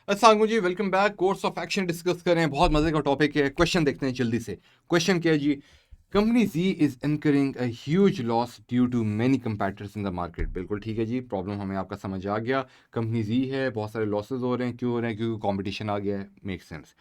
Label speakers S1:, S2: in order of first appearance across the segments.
S1: अस्सलाम जी, welcome back. Course of action discuss कर रहे हैं, बहुत मजे का टॉपिक है। क्वेश्चन देखते हैं जल्दी से। क्वेश्चन क्या है जी? Company G is incurring a huge loss due to many competitors in the market. बिल्कुल ठीक है जी, प्रॉब्लम हमें आपका समझ आ गया। कंपनी जी है, बहुत सारे लॉसेज हो रहे हैं। क्यों हो रहे हैं? क्योंकि कंपटीशन आ गया है। Make sense.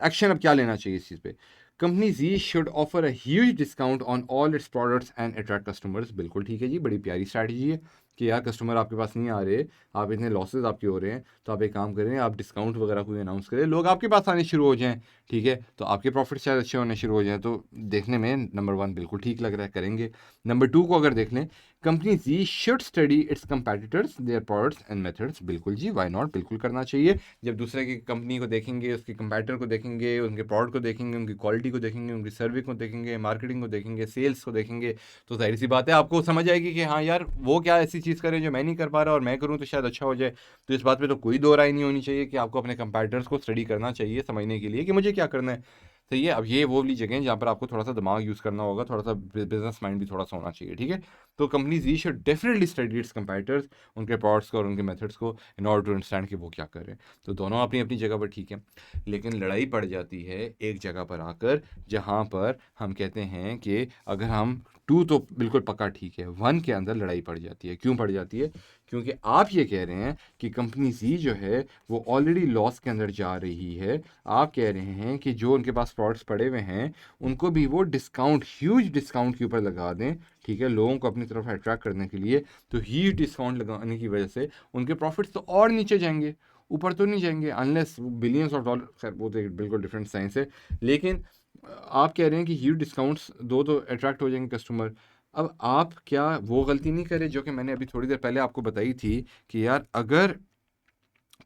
S1: एक्शन अब क्या लेना चाहिए इस चीज़ पे? Company G should offer a huge discount on all its products and attract customers. बिल्कुल ठीक है जी, बड़ी प्यारी स्ट्रैटेजी है कि यार कस्टमर आपके पास नहीं आ रहे, आप इतने लॉसेज आपके हो रहे हैं, तो आप एक काम करें, आप डिस्काउंट वगैरह कोई अनाउंस करें, लोग आपके पास आने शुरू हो जाएं। ठीक है, तो आपके प्रॉफिट शायद अच्छे होने शुरू हो जाएं। तो देखने में नंबर वन बिल्कुल ठीक लग रहा है, करेंगे। नंबर टू को अगर देख लें, company G should study its competitors their products and methods. बिल्कुल जी, वाई नॉट, बिल्कुल करना चाहिए। जब दूसरे की कंपनी को देखेंगे, उसके कंपैटर को देखेंगे, उनके प्रोडक्ट को देखेंगे, उनकी क्वालिटी को देखेंगे, उनकी सर्विस को देखेंगे, मार्केटिंग को देखेंगे, सेल्स को देखेंगे, तो जाहिर सी बात है आपको समझ आएगी कि हाँ यार, वो क्या ऐसी चीज़ करें जो मैं नहीं कर पा रहा और मैं करूँ तो शायद अच्छा हो जाए। तो इस बात पे तो कोई दो राय नहीं होनी चाहिए कि आपको अपने कंपैटर्स को स्टडी करना चाहिए, समझने के लिए कि मुझे क्या करना है। सही है। अब ये वो वाली जगह है जहाँ पर आपको थोड़ा सा दिमाग यूज़ करना होगा, थोड़ा सा बिजनेस माइंड भी थोड़ा सा होना चाहिए। ठीक है, तो company G should definitely study its competitors, उनके प्रोडक्ट्स को और उनके मेथड्स को, इन ऑर्डर टू अंडरस्टैंड कि वो क्या कर रहे हैं। तो दोनों अपनी अपनी जगह पर ठीक है, लेकिन लड़ाई पड़ जाती है एक जगह पर आकर, जहाँ पर हम कहते हैं कि अगर हम टू तो बिल्कुल पक्का ठीक है, वन के अंदर लड़ाई पड़ जाती है। क्यों पड़ जाती है? क्योंकि आप ये कह रहे हैं कि कंपनी जी जो है वो ऑलरेडी लॉस के अंदर जा रही है। आप कह रहे हैं कि जो उनके पास प्रोडक्ट्स पड़े हुए हैं उनको भी वो डिस्काउंट, ह्यूज डिस्काउंट के ऊपर लगा दें। ठीक है, लोगों को अपनी तरफ अट्रैक्ट करने के लिए। तो ह्यूज डिस्काउंट लगाने की वजह से उनके प्रॉफिट्स तो और नीचे जाएंगे, ऊपर तो नहीं जाएंगे, अनलेस बिलियंस ऑफ डॉलर। खैर वो तो एक बिल्कुल डिफरेंट साइंस है। लेकिन आप कह रहे हैं कि ह्यूज डिस्काउंट्स दो तो अट्रैक्ट हो जाएंगे कस्टमर। अब आप क्या वो गलती नहीं करे जो कि मैंने अभी थोड़ी देर पहले आपको बताई थी कि यार अगर,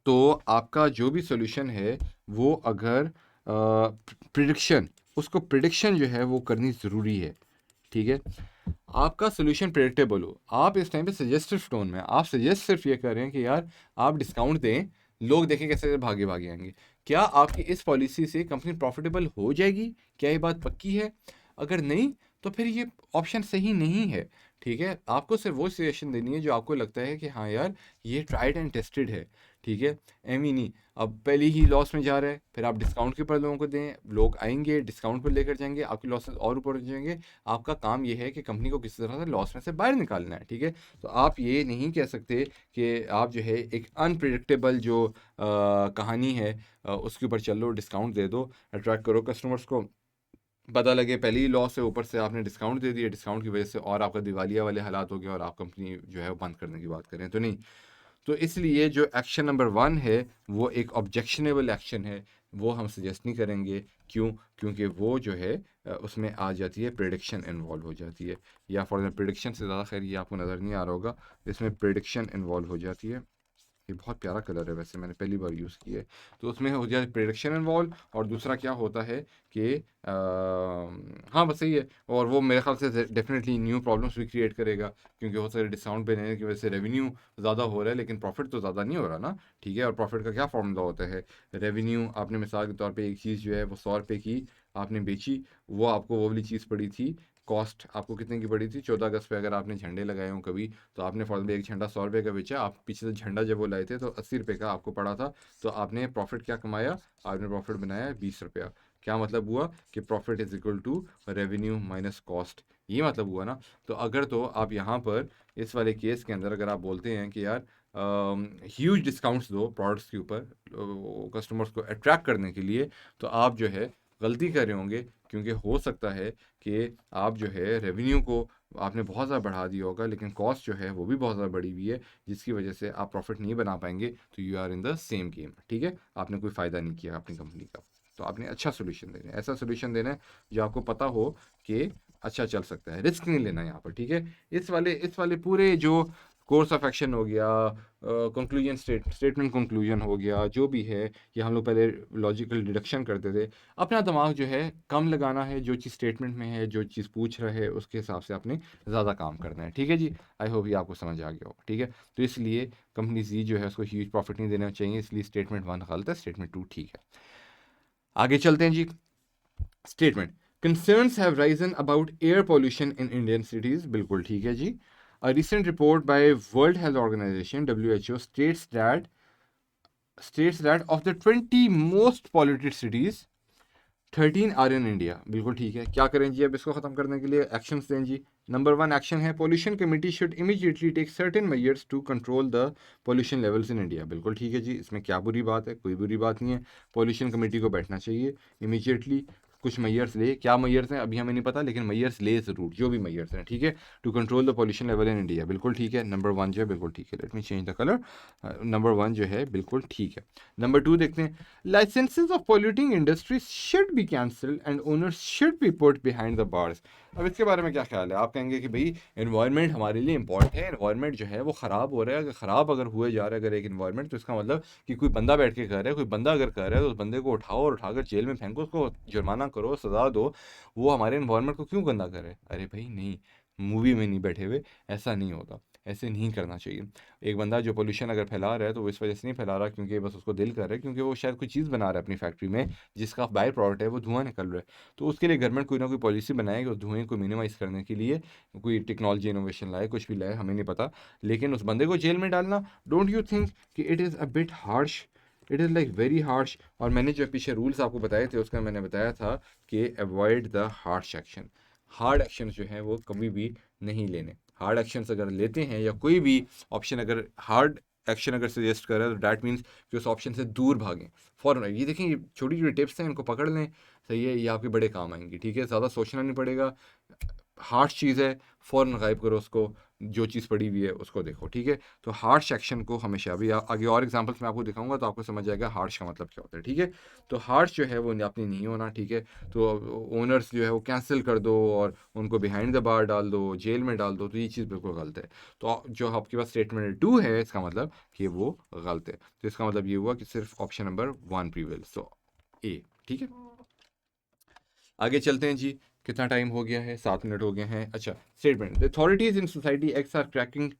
S1: तो आपका जो भी सोल्यूशन है वो अगर प्रिडिक्शन, उसको प्रिडिक्शन जो है वो करनी ज़रूरी है। ठीक है, आपका सोल्यूशन प्रेडिक्टेबल हो। आप इस टाइम पे सजेस्टिव टोन में आप सजेस्ट सिर्फ ये कर रहे हैं कि यार आप डिस्काउंट दें, लोग देखें कैसे भागे भागे आएंगे। क्या आपकी इस पॉलिसी से कंपनी प्रॉफिटेबल हो जाएगी? क्या ये बात पक्की है? अगर नहीं, तो फिर ये ऑप्शन सही नहीं है। ठीक है, आपको सिर्फ वो सजेशन देनी है जो आपको लगता है कि हाँ यार, ये ट्राइड एंड टेस्टेड है। ठीक है, एम ही नहीं अब पहले ही लॉस में जा रहा है, फिर आप डिस्काउंट के ऊपर लोगों को दें, लोग आएंगे डिस्काउंट पर लेकर जाएंगे, आपके लॉसेस और ऊपर हो जाएंगे। आपका काम ये है कि कंपनी को किसी तरह से लॉस में से बाहर निकालना है। ठीक है, तो आप ये नहीं कह सकते कि आप जो है एक अनप्रिडिक्टेबल जो कहानी है उसके ऊपर चल लो, डिस्काउंट दे दो, अट्रैक्ट करो कस्टमर्स को, पता लगे पहले ही लॉस है, ऊपर से आपने डिस्काउंट दे दिया, डिस्काउंट की वजह से और आपका दिवालिया वाले हालात हो गए और आप कंपनी जो है वो बंद करने की बात करें तो नहीं। तो इसलिए जो एक्शन नंबर वन है वो एक ऑब्जेक्शनेबल एक्शन है, वो हम सजेस्ट नहीं करेंगे। क्यों? क्योंकि वो जो है उसमें आ जाती है प्रिडिक्शन इन्वॉल्व हो जाती है, या फॉर एग्जाम्पल प्रिडिक्शन से ज़्यादा, खैर ये आपको नज़र नहीं आ रहा होगा, इसमें प्रिडिक्शन इन्वॉल्व हो जाती है। ये बहुत प्यारा कलर है, वैसे मैंने पहली बार यूज़ किया है। तो उसमें हो जाए प्रिडिक्शन इन्वॉल्व, और दूसरा क्या होता है कि हाँ बस सही है। और वो मेरे ख्याल से डेफिनेटली न्यू प्रॉब्लम्स भी क्रिएट करेगा, क्योंकि बहुत सारे डिस्काउंट देने की वजह से रेवेन्यू ज़्यादा हो रहा है लेकिन प्रॉफिट तो ज़्यादा नहीं हो रहा ना। ठीक है, और प्रॉफिट का क्या फॉर्मूला होता है? रेवेन्यू, आपने मिसाल के तौर पे एक चीज़ जो है वो 100 रुपये की आपने बेची, वो आपको वो वाली चीज़ पड़ी थी, कॉस्ट आपको कितने की पड़ी थी? 14 अगस्त पे अगर आपने झंडे लगाए हों कभी, तो आपने फॉर एग्जाम्पल एक झंडा 100 रुपये का बेचा, आप पीछे से झंडा जब वो लाए थे तो 80 रुपये का आपको पड़ा था। तो आपने प्रॉफिट क्या कमाया? आपने प्रॉफिट बनाया 20 रुपया। क्या मतलब हुआ? कि profit is equal to revenue minus cost. ये मतलब हुआ ना। तो अगर तो आप यहाँ पर इस वाले केस के अंदर अगर आप बोलते हैं कि यार ह्यूज डिस्काउंट्स दो प्रोडक्ट्स के ऊपर कस्टमर्स को अट्रैक्ट करने के लिए, तो आप जो है गलती कर रहे होंगे, क्योंकि हो सकता है कि आप जो है रेवेन्यू को आपने बहुत ज़्यादा बढ़ा दिया होगा, लेकिन कॉस्ट जो है वो भी बहुत ज़्यादा बढ़ी हुई है, जिसकी वजह से आप प्रॉफिट नहीं बना पाएंगे। तो you are in the same game. ठीक है, आपने कोई फ़ायदा नहीं किया अपनी कंपनी का। तो आपने अच्छा सोल्यूशन देना है, ऐसा सोल्यूशन देना है जो आपको पता हो कि अच्छा चल सकता है, रिस्क नहीं लेना यहाँ पर। ठीक है, इस वाले पूरे जो कोर्स ऑफ एक्शन हो गया, कंक्लूजन स्टेटमेंट कंक्लूजन हो गया, जो भी है, ये हम लोग पहले लॉजिकल डिडक्शन करते थे। अपना दिमाग जो है कम लगाना है, जो चीज़ स्टेटमेंट में है, जो चीज़ पूछ रहा है उसके हिसाब से आपने ज़्यादा काम करना है। ठीक है जी, आई होप ये आपको समझ आ गया होगा। ठीक है, तो इसलिए कंपनी जी जो है उसको ह्यूज प्रॉफिट नहीं देना चाहिए, इसलिए स्टेटमेंट वन गलत है, स्टेटमेंट टू ठीक है। आगे चलते हैं जी। Statement, concerns have risen about air pollution in Indian cities। बिल्कुल ठीक है जी। A recent report by World Health Organization (WHO) states that states that of the 20 most polluted cities 13 are in India. बिल्कुल ठीक है, क्या करें जी अब इसको ख़त्म करने के लिए? एक्शंस दें जी। नंबर 1 एक्शन है pollution committee should immediately take certain measures to control the pollution levels in India. बिल्कुल ठीक है जी, इसमें क्या बुरी बात है? कोई बुरी बात नहीं है। पोल्यूशन कमेटी को बैठना चाहिए इमीडिएटली, कुछ मैयर्स ले। क्या मैयर्स हैं अभी हमें नहीं पता, लेकिन मैयर्स ले ज़रूर, जो भी मैयर्स हैं, ठीक है, to control the pollution level in India. बिल्कुल ठीक है, नंबर 1 जो है बिल्कुल ठीक है। Let me change the colour. Number 1 जो है बिल्कुल ठीक है। नंबर 2 देखते हैं, licences of polluting industries should be cancelled and owners should be put behind the bars. अब इसके बारे में क्या ख्याल है? आप कहेंगे कि भाई एनवायरनमेंट हमारे लिए इंपॉर्टेंट है, एनवायरनमेंट जो है वो ख़राब हो रहा है, अगर ख़राब अगर हुए जा रहा है अगर एक एनवायरनमेंट, तो इसका मतलब कि कोई बंदा बैठ के कर रहा है, कोई बंदा अगर कर रहा है तो उस बंदे को उठाओ और उठाकर जेल में फेंको, उसको जुर्माना करो, सजा दो। वो हमारे एनवायरनमेंट को क्यों गंदा करे? अरे भाई नहीं, मूवी में नहीं बैठे हुए, ऐसा नहीं होता, ऐसे नहीं करना चाहिए। एक बंदा जो पोल्यूशन अगर फैला रहा है तो वो इस वजह से नहीं फैला रहा क्योंकि बस उसको दिल कर रहा है, क्योंकि वो शायद कोई चीज़ बना रहा है अपनी फैक्ट्री में जिसका बाय प्रोडक्ट है वो धुआं निकल रहा है। तो उसके लिए गवर्नमेंट कोई ना कोई पॉलिसी बनाए कि उस धुएं को मिनिमाइज़ करने के लिए कोई टेक्नोलॉजी इनोवेशन लाए, कुछ भी लाए, हमें नहीं पता। लेकिन उस बंदे को जेल में डालना, डोंट यू थिंक कि it is a bit harsh? It is like very harsh. और मैंने जो पीछे रूल्स आपको बताए थे उसका मैंने बताया था कि avoid the harsh action. Hard action जो है वो कभी भी नहीं लेने। हार्ड एक्शंस अगर लेते हैं या कोई भी ऑप्शन अगर हार्ड एक्शन अगर सजेस्ट कर रहा है तो डैट मीन्स कि उस ऑप्शन से दूर भागें फ़ौरन। ये देखें, ये छोटी छोटी टिप्स हैं, इनको पकड़ लें, सही है, ये आपके बड़े काम आएंगी, ठीक है, ज़्यादा सोचना नहीं पड़ेगा। हार्श चीज़ है, फ़ौरन गायब करो उसको, जो चीज़ पड़ी हुई है उसको देखो, ठीक है। तो हार्श एक्शन को हमेशा भी आगे और एग्जांपल्स मैं आपको दिखाऊंगा तो आपको समझ जाएगा हार्श का मतलब क्या होता है, ठीक है। तो हार्श जो है वो आपने नहीं होना, ठीक है। तो ओनर्स जो है वो कैंसिल कर दो और उनको बिहाइंड द बार डाल दो, जेल में डाल दो, तो ये चीज़ बिल्कुल गलत है। तो जो आपके पास स्टेटमेंट 2 है इसका मतलब कि वो गलत है। तो इसका मतलब ये हुआ कि सिर्फ ऑप्शन नंबर 1 प्रीवेल, सो ए, ठीक है। आगे चलते हैं जी, कितना टाइम हो गया है? 7 मिनट हो गए हैं। अच्छा, statement, the authorities in society acts are cracking,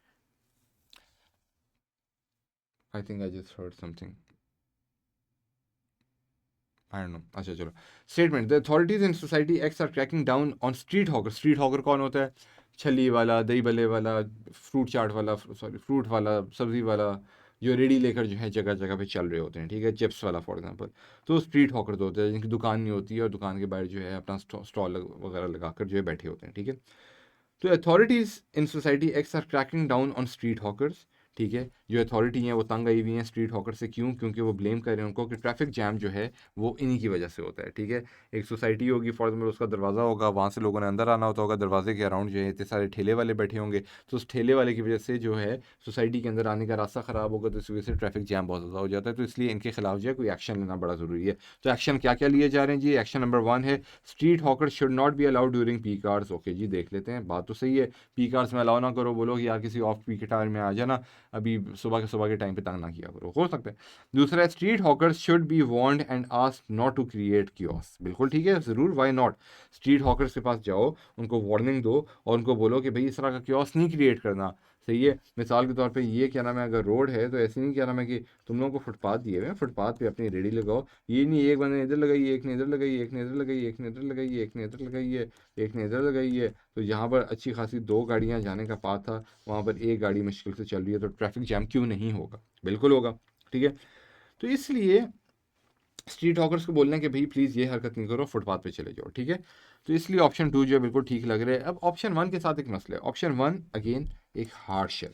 S1: I think I just heard something, I don't know. अच्छा चलो, statement, the authorities in society acts are cracking down on street hawker. Street hawker कौन होता है? छली वाला, दही भल्ले वाला, fruit चाट वाला, सॉरी फ्रूट वाला, सब्जी वाला, जो रेडी लेकर जो है जगह जगह पे चल रहे होते हैं, ठीक है, चिप्स वाला फॉर एग्जांपल। तो स्ट्रीट हॉकर तो होते हैं जिनकी दुकान नहीं होती है और दुकान के बाहर जो है अपना स्टॉल वगैरह लगाकर जो है बैठे होते हैं, ठीक है। तो authorities in society acts are cracking down on street hawkers, ठीक है। जो अथॉरिटी हैं वो तंग आई हुई हैं स्ट्रीट हॉकर से, क्यों? क्योंकि वो ब्लेम कर रहे हैं उनको कि ट्रैफिक जैम जो है वो इन्हीं की वजह से होता है, ठीक है। एक सोसाइटी होगी फॉर एग्जाम्पल, उसका दरवाज़ा होगा, वहाँ से लोगों ने अंदर आना होता होगा, दरवाजे के अराउंड जो है इतने सारे ठेले वाले बैठे होंगे, तो उस ठेले वाले की वजह से जो है सोसाइटी के अंदर आने का रास्ता ख़राब होगा, तो इस वजह से ट्रैफिक जैम बहुत ज़्यादा हो जाता है। तो इसलिए इनके खिलाफ जो है कोई एक्शन लेना बड़ा ज़रूरी है। तो एक्शन क्या क्या लिए जा रहे हैं जी? एक्शन नंबर 1 है, street hawker should not be allowed during peak hours. Okay जी, देख लेते हैं, बात तो सही है। पीक आवर्स में अलाउ ना करो, बोलो कि यार किसी ऑफ पीक आवर में आ जाना, अभी सुबह के टाइम पे तंग ना किया करो, हो सकता है। दूसरा है, street hawkers should be warned and asked not to create chaos. बिल्कुल ठीक है, ज़रूर, वाई नॉट। स्ट्रीट हॉकर्स के पास जाओ, उनको वार्निंग दो और उनको बोलो कि भाई इस तरह का कियोस नहीं क्रिएट करना, सही है। मिसाल के तौर पे ये क्या नाम है, अगर रोड है तो ऐसे नहीं क्या नाम है कि तुम लोगों को फुटपाथ दिए हुए हैं, फुटपाथ पे अपनी रेडी लगाओ। ये नहीं एक बंदे ने इधर लगाई, एक ने इधर लगाई, एक ने इधर लगाई, एक ने इधर लगाई, एक ने इधर लगाई है, एक ने इधर लगाई है। तो यहाँ पर अच्छी खासी 2 गाड़ियाँ जाने का पाथ था, वहाँ पर एक गाड़ी मुश्किल से चल रही है, तो ट्रैफिक जैम क्यों नहीं होगा? बिल्कुल होगा, ठीक है। तो इसलिए स्ट्रीट हॉकर्स को बोलना है कि भाई प्लीज़ ये हरकत नहीं करो, फुटपाथ पे चले जाओ, ठीक है। तो इसलिए ऑप्शन 2 जो है बिल्कुल ठीक लग रहा है। अब ऑप्शन 1 के साथ एक मसला है। ऑप्शन 1 अगेन एक हार्श है,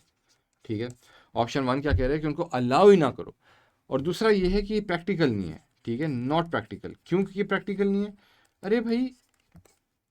S1: ठीक है। ऑप्शन 1 क्या कह रहा है कि उनको अलाउ ही ना करो। और दूसरा ये है कि ये प्रैक्टिकल नहीं है, ठीक है, नॉट प्रैक्टिकल। क्यों कि ये प्रैक्टिकल नहीं है? अरे भाई,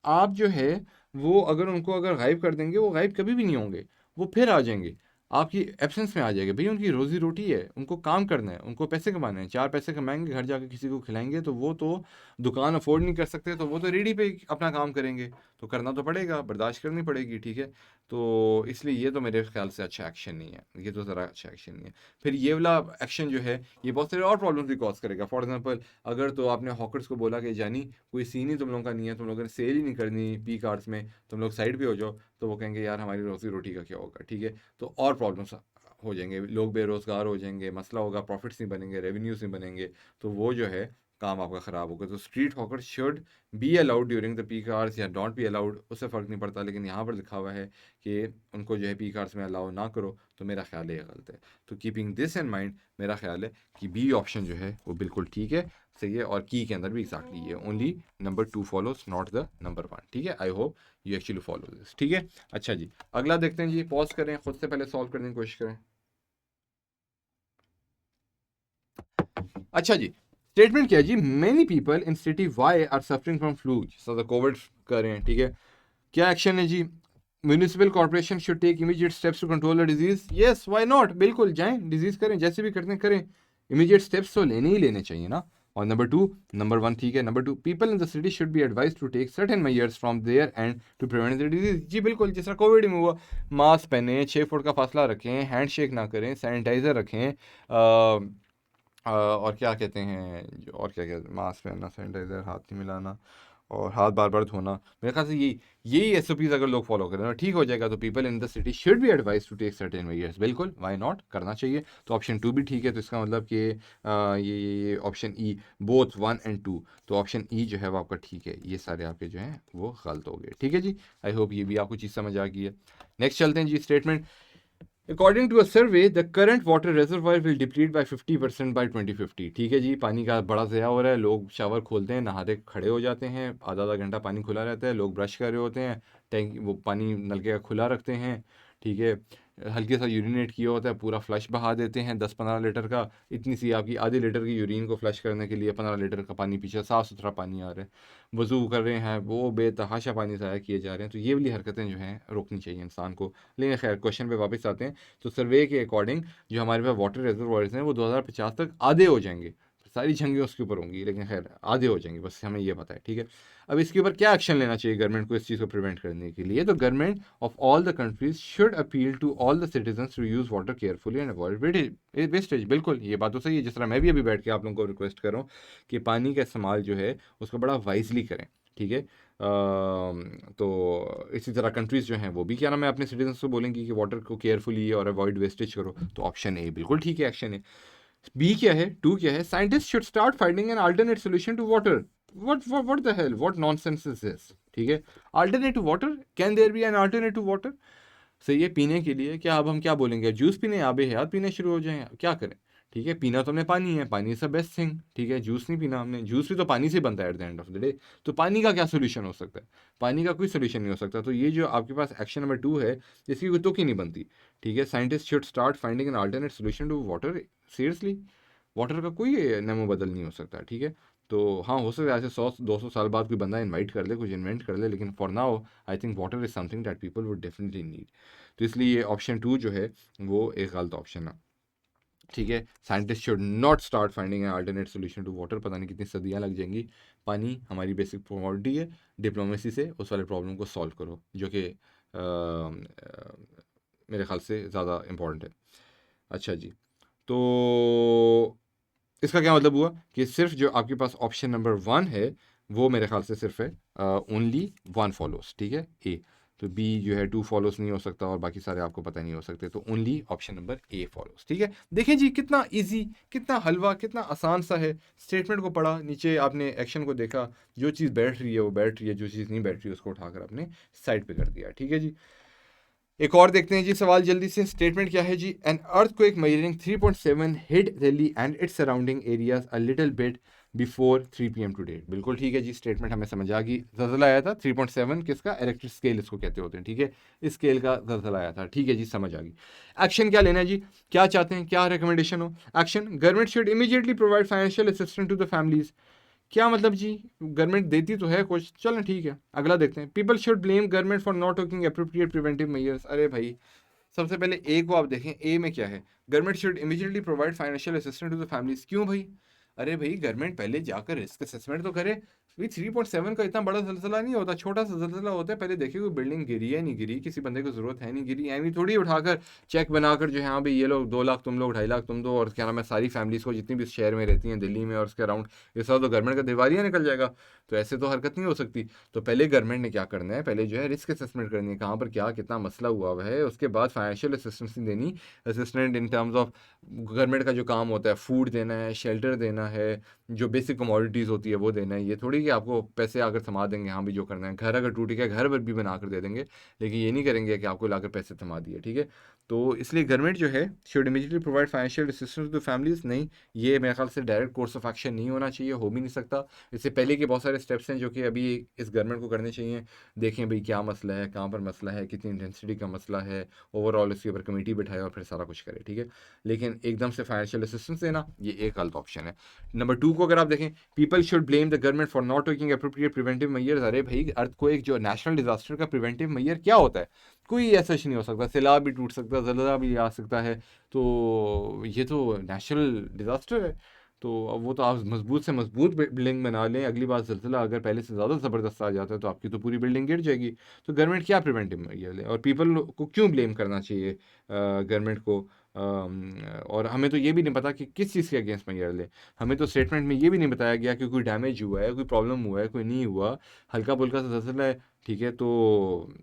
S1: आप जो है वो अगर उनको अगर गायब कर देंगे, वो गायब कभी भी नहीं होंगे, वो फिर आ जाएंगे, आपकी एब्सेंस में आ जाएंगे। भैया उनकी रोज़ी रोटी है, उनको काम करना है, उनको पैसे कमाने हैं, 4 पैसे कमाएंगे, घर जाकर किसी को खिलाएंगे, तो वो तो दुकान अफोर्ड नहीं कर सकते, तो वो तो रेडी पे अपना काम करेंगे। तो करना तो पड़ेगा, बर्दाश्त करनी पड़ेगी, ठीक है। तो इसलिए ये तो मेरे ख्याल से अच्छा एक्शन नहीं है, ये तो ज़रा अच्छा एक्शन नहीं है। फिर ये वाला एक्शन जो है ये बहुत सारे और प्रॉब्लम्स भी कॉज करेगा। फॉर एग्जाम्पल, अगर तो आपने हॉकर्स को बोला कि जानी कोई सीन ही तुम लोगों का नहीं है, तुम लोगों ने सेल ही नहीं करनी पीक आवर्स में, तुम लोग साइड पे हो जाओ, तो वो कहेंगे यार हमारी रोजी रोटी का क्या होगा, ठीक है। तो और प्रॉब्लम्स हो जाएंगे, लोग बेरोजगार हो जाएंगे, मसला होगा, प्रॉफिट्स नहीं बनेंगे, रेवेन्यूज नहीं बनेंगे, तो वो जो है काम आपका ख़राब होगा। तो street hawker should be allowed during the peak hours या नॉट बी अलाउड, उससे फ़र्क नहीं पड़ता, लेकिन यहाँ पर लिखा हुआ है कि उनको जो है पीक आवर्स में अलाउ ना करो, तो मेरा ख्याल है ये गलत है। तो कीपिंग दिस इन माइंड मेरा ख्याल है कि बी ऑप्शन जो है वो बिल्कुल ठीक है, सही है, और की के अंदर भी एग्जैक्टली ये only number 2 follows not the number 1, ठीक है। I hope you actually follow this, ठीक है। अच्छा जी, अगला देखते हैं जी, पॉज करें, खुद से पहले सॉल्व करने की कोशिश करें। अच्छा जी, स्टेटमेंट क्या है जी, many people in city Y are suffering from flu, so covid कर रहे हैं, ठीक है। क्या एक्शन है जी, municipal corporation should take immediate steps to control the disease, yes why not, बिल्कुल जाएं, डिजीज करें, जैसे भी करते हैं करें, इमीडिएट स्टेप्स तो लेने ही लेने चाहिए ना। और नंबर 2, नंबर 1 ठीक है, number 2, people in the city should be advise to take certain measures from their end to prevent the disease, जी बिल्कुल, जिस तरह कोविड में हुआ, मास्क पहने, 6 फुट का फासला रखें, हैंड शेक ना करें, सैनिटाइजर रखें, और क्या कहते हैं, और क्या कहते हैं, मास्क पहनना, सैनिटाइजर, हाथ नहीं मिलाना और हाथ बार बार धोना, मेरे ख्याल से यही एसओपीज अगर लोग फॉलो करें ना ठीक हो जाएगा। तो people in the city should be advise to take certain measures, बिल्कुल व्हाई नॉट, करना चाहिए। तो ऑप्शन 2 भी ठीक है, तो इसका मतलब कि ये ऑप्शन ई, बोथ 1 एंड 2, तो ऑप्शन ई जो है वो आपका ठीक है, ये सारे आपके जो हैं वो गलत हो गए, ठीक है जी। आई होप ये भी आपको चीज़ समझ आ गई है। नेक्स्ट चलते हैं जी, statement, According to a survey, the current water reservoir will deplete by 50% by 2050, ठीक है जी। पानी का बड़ा ज़या हो रहा है, लोग शावर खोलते हैं, नहाते खड़े हो जाते हैं, आधा आधा घंटा पानी खुला रहता है, लोग ब्रश कर रहे होते हैं, टैंक वो पानी नलके का खुला रखते हैं, ठीक है, हल्के सा यूरिनेट किया होता है, पूरा फ्लश बहा देते हैं 10-15 लीटर का, इतनी सी आपकी आधे लीटर की यूरिन को फ्लश करने के लिए 15 लीटर का पानी पीछे साफ़ सुथरा पानी आ रहा है, वज़ू कर रहे हैं, वो बेतहाशा पानी ज़ाया किए जा रहे हैं। तो ये वाली हरकतें जो हैं रोकनी चाहिए इंसान को। लेकिन खैर क्वेश्चन पे वापस आते हैं, तो सर्वे के अकॉर्डिंग जो हमारे पास वाटर रिजर्वॉयर्स हैं वो 2050 तक आधे हो जाएंगे, सारी जंगें उसके ऊपर होंगी, लेकिन खैर आधे हो जाएंगे, बस हमें ये पता है, ठीक है। अब इसके ऊपर क्या एक्शन लेना चाहिए गवर्नमेंट को इस चीज़ को प्रिवेंट करने के लिए, तो government of all the countries should appeal to all the citizens to use water carefully and avoid wastage, बिल्कुल ये बात तो सही है, जिस तरह मैं भी अभी बैठ के आप लोगों को रिक्वेस्ट कर रहा हूँ कि पानी का इस्तेमाल जो है उसको बड़ा वाइजली करें, ठीक है। तो इसी तरह कंट्रीज़ जो हैं वो भी क्या नाम है अपने सिटीजन्स को बोलेंगी कि वाटर को केयरफुली और अवॉइड वेस्टेज करो, तो ऑप्शन ए बिल्कुल ठीक है, एक्शन है। बी क्या है, 2 क्या है, scientist should start finding an alternate solution to water, what the hell, what nonsense is this, ठीक है। Alternate to water, can there be an alternate to water, सही है, पीने के लिए क्या, अब हम क्या बोलेंगे, जूस पीने, आबे हयात पीने शुरू हो जाएं, क्या करें, ठीक है। पीना तो हमने पानी है, पानी इज़ द बेस्ट थिंग, ठीक है, जूस नहीं पीना हमने, जूस भी तो पानी से बनता है at the end of the day. तो पानी का क्या सोल्यूशन हो सकता है, पानी का कोई सोल्यूशन नहीं हो सकता। तो ये जो आपके पास एक्शन नंबर 2 है, इसकी कोई तुक ही नहीं बनती, ठीक है। Scientist should start finding an alternate solution to water, seriously, water का कोई नमो बदल नहीं हो सकता, ठीक है। तो हाँ, हो सकता है ऐसे 100-200 साल बाद कोई बंदा इन्वाइट कर ले, कुछ इन्वेंट कर ले, लेकिन for now I think water is something that people would definitely need. तो इसलिए ऑप्शन 2 जो है वो एक गलत ऑप्शन है, ठीक है। Scientist should not start finding an alternate solution to water, पता नहीं कितनी सदियाँ लग जाएंगी। पानी हमारी बेसिक कमोडिटी है, डिप्लोमेसी से उस वाले प्रॉब्लम को सॉल्व करो, जो कि मेरे ख्याल से ज़्यादा इम्पोर्टेंट है। अच्छा जी, तो इसका क्या मतलब हुआ कि सिर्फ जो आपके पास ऑप्शन नंबर 1 है वो मेरे ख्याल से सिर्फ है ओनली 1 फॉलोस, ठीक है, ए। तो बी जो है 2 फॉलोस नहीं हो सकता और बाकी सारे आपको पता नहीं हो सकते, तो only option number A follows, ठीक है। देखें जी कितना इजी, कितना हलवा, कितना आसान सा है। स्टेटमेंट को पढ़ा, नीचे आपने एक्शन को देखा, जो चीज़ बैठ रही है वो बैठ रही है, जो चीज़ नहीं बैठ रही है उसको उठाकर अपने साइड पे कर दिया, ठीक है जी। एक और देखते हैं जी सवाल जल्दी से। स्टेटमेंट क्या है जी, an earthquake measuring 3.7 hit Delhi and its surrounding areas a little bit before 3 PM today, बिल्कुल ठीक है जी, स्टेटमेंट हमें समझ आ गई। जल्जला आया था 3.7 किसका, इलेक्ट्रिक स्केल इसको कहते होते हैं, ठीक है, इस स्केल का जल्जला आया था, ठीक है जी, समझ आ गई। एक्शन क्या लेना है जी, क्या चाहते हैं, क्या रिकमेंडेशन हो। Action, government should immediately provide financial assistance to the families, क्या मतलब जी, गवर्नमेंट देती तो है कुछ, चलें ठीक है। अगला देखते हैं, people should blame government for not taking appropriate preventive measures, अरे भाई सबसे पहले ए को आप देखें, ए में क्या है, government should immediately provide financial assistance to the families, क्यों भाई, अरे भाई गवर्नमेंट पहले जाकर रिस्क असेसमेंट तो करे, भाई 3.7 का इतना बड़ा ज़लज़ला नहीं होता, छोटा सा ज़लज़ला होता है। पहले देखिए कोई बिल्डिंग गिरी है नहीं गिरी, किसी बंदे को ज़रूरत है नहीं गिरी, ऐਵੇਂ थोड़ी उठाकर चेक बनाकर जो है हाँ भाई ये लो 2 लाख तुम लो, 2.5 लाख तुम दो, और क्या नाम है सारी फैमिलीज़ को जितनी भी इस शहर में रहती हैं दिल्ली में और उसके अराउंड, ये सब तो गवर्नमेंट का दिवालिया निकल जाएगा। तो ऐसे तो हरकत नहीं हो सकती। तो पहले गवर्नमेंट ने क्या करना है, पहले जो है रिस्क असेसमेंट करनी है, कहाँ पर क्या कितना मसला हुआ हुआ है, उसके बाद फाइनेंशियल असिस्टेंस देनी, assistant in terms of government का जो काम होता है, फूड देना है, शेल्टर देना है, जो बेसिक कमोडिटीज़ होती है वो देना है। ये थोड़ी कि आपको पैसे आकर थमा देंगे, हाँ भी जो करना है, घर अगर टूट गया घर पर भी बना कर दे देंगे, लेकिन ये नहीं करेंगे कि आपको लाकर पैसे थमा दिए, ठीक है। तो इसलिए गवर्नमेंट जो है should immediately provide financial assistance to families. नहीं, ये मेरे ख्याल से डायरेक्ट कोर्स ऑफ एक्शन नहीं होना चाहिए, हो भी नहीं सकता। इससे पहले के बहुत सारे स्टेप्स हैं जो कि अभी इस गवर्नमेंट को करने चाहिए। देखें भाई क्या मसला है, कहाँ पर मसला है, कितनी इंटेंसिटी का मसला है, ओवरऑल इसके ऊपर कमेटी बिठाए और फिर सारा कुछ करे, ठीक है। लेकिन एकदम से फाइनेंशियल असिस्टेंस देना ये एक गलत ऑप्शन है। नंबर 2 को अगर आप देखें, people should blame the government for not taking appropriate preventive measures. अरे भाई अर्थक्वेक जो नेशनल डिजास्टर का प्रिवेंटिव मेजर क्या होता है, कोई ऐसा नहीं हो सकता, सैलाब भी टूट सकता है, ज़लज़ला भी आ सकता है, तो ये तो नेशनल डिजास्टर है। तो अब वो तो आप मजबूत से मजबूत बिल्डिंग बना लें, अगली बार ज़लज़ला अगर पहले से ज़्यादा ज़बरदस्त आ जाता है तो आपकी तो पूरी बिल्डिंग गिर जाएगी। तो गवर्नमेंट क्या प्रिवेंटिव मेजर ले, और पीपल को क्यों ब्लेम करना चाहिए गवर्नमेंट को। और हमें तो ये भी नहीं पता कि किस चीज़ के अगेंस्ट मेजर ले। हमें तो स्टेटमेंट में ये भी नहीं बताया गया कि कोई डैमेज हुआ है, कोई प्रॉब्लम हुआ है, कोई नहीं हुआ, हल्का फुल्का सा ज़लज़ला है, ठीक है। तो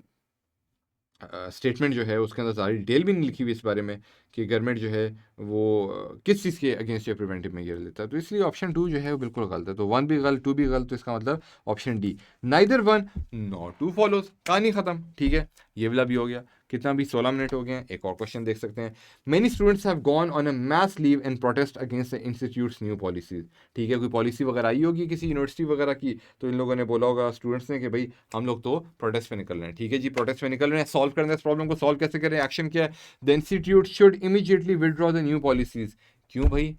S1: स्टेटमेंट जो है उसके अंदर सारी डिटेल भी नहीं लिखी हुई इस बारे में कि गवर्नमेंट जो है वो किस चीज़ के अगेंस्ट ये प्रिवेंटिव मेजर लेता है। तो इसलिए ऑप्शन 2 जो है वो बिल्कुल गलत है। तो 1 भी गलत, 2 भी गलत, तो इसका मतलब option D, neither 1 not 2 follows. कहानी खत्म, ठीक है। ये वाला भी हो गया। कितना भी 16 मिनट हो गए हैं। एक और क्वेश्चन देख सकते हैं। Many students have gone on a mass leave in protest against the institute's new policies. ठीक है, कोई पॉलिसी वगैरह आई होगी किसी यूनिवर्सिटी वगैरह की, तो इन लोगों ने बोला होगा स्टूडेंट्स ने कि भाई हम लोग तो प्रोटेस्ट पे निकल रहे हैं। ठीक है जी, प्रोटेस्ट पे निकल रहे हैं, सॉल्व करना है इस प्रॉब्लम को, सॉल्व कैसे करें, एक्शन क्या है। The institute should immediately withdraw the new policies. क्यों भाई?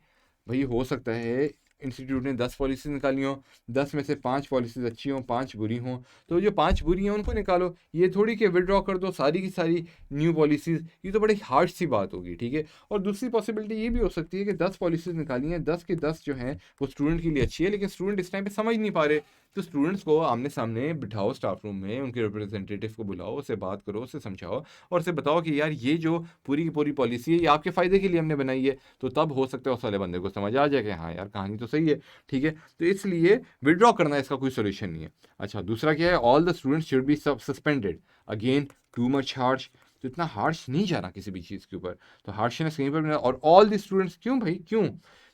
S1: भाई हो सकता है इंस्टीट्यूट ने 10 पॉलिसीज निकाली हों, 10 में से 5 पॉलिसीज अच्छी हों, 5 बुरी हों, तो जो 5 बुरी हैं उनको निकालो। ये थोड़ी कि विदड्रॉ कर दो सारी की सारी न्यू पॉलिसीज, ये तो बड़ी हार्श सी बात होगी, ठीक है। और दूसरी पॉसिबिलिटी ये भी हो सकती है कि 10 पॉलिसीज निकाली हैं, 10 के 10 जो हैं वो स्टूडेंट के लिए अच्छी है, लेकिन स्टूडेंट इस टाइम पे समझ नहीं पा रहे। तो स्टूडेंट्स को आमने सामने बिठाओ, स्टाफ रूम में उनके रिप्रेजेंटेटिव को बुलाओ, उससे बात करो, उससे समझाओ और उससे बताओ कि यार ये जो पूरी की पूरी पॉलिसी है ये आपके फ़ायदे के लिए हमने बनाई है। तो तब हो सकता है उस वाले बंदे को समझ आ जाए कि हाँ यार कहानी तो सही है, ठीक है। तो इसलिए विड्रॉ करना इसका कोई सोल्यूशन नहीं है। अच्छा, दूसरा क्या है, all the students should be suspended. Again too much harsh, तो इतना हार्श नहीं जाना किसी भी चीज़ के ऊपर, तो हार्शनेस कहीं पर भी नहीं। और ऑल द स्टूडेंट्स क्यों भाई, क्यों?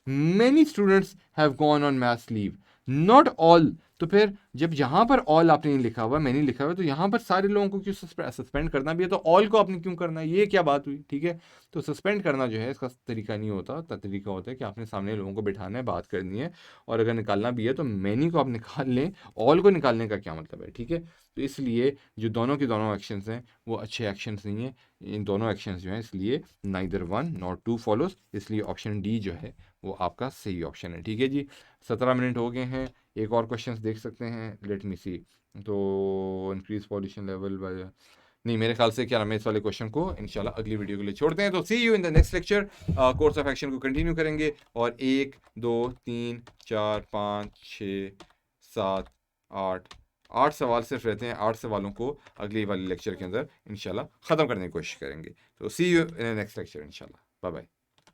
S1: Many students have gone on maths leave, not all. तो फिर जब यहाँ पर ऑल आपने नहीं लिखा हुआ, मैंने लिखा हुआ, तो यहाँ पर सारे लोगों को क्यों सस्पेंड करना भी है, तो ऑल को आपने क्यों करना है, ये क्या बात हुई, ठीक है। तो सस्पेंड करना जो है इसका तरीका नहीं होता। तरीका होता है कि आपने सामने लोगों को बिठाना है, बात करनी है, और अगर निकालना भी है तो मैनी को आप निकाल लें, ऑल को निकालने का क्या मतलब है, ठीक है। तो इसलिए जो दोनों के दोनों एक्शंस हैं वो अच्छे एक्शंस नहीं है, इन दोनों एक्शंस जो हैं, इसलिए नाइदर 1 नॉट 2 फॉलोज, इसलिए ऑप्शन डी जो है वो आपका सही ऑप्शन है, ठीक है जी। 17 मिनट हो गए हैं। एक और क्वेश्चन देख सकते हैं, लेट मी सी। तो इंक्रीज पॉल्यूशन लेवल बाय, नहीं मेरे ख्याल से क्या नाम है इस वाले क्वेश्चन को इंशाल्लाह अगली वीडियो के लिए छोड़ते हैं। तो see you in the next lecture. Course of action को कंटिन्यू करेंगे, और 1 2 3 4 5 6 7 8 8 सवाल सिर्फ रहते हैं। 8 सवालों को अगली वाले लेक्चर के अंदर इंशाल्लाह ख़त्म करने की कोशिश करेंगे। तो see you in the next lecture इंशाल्लाह। Bye bye.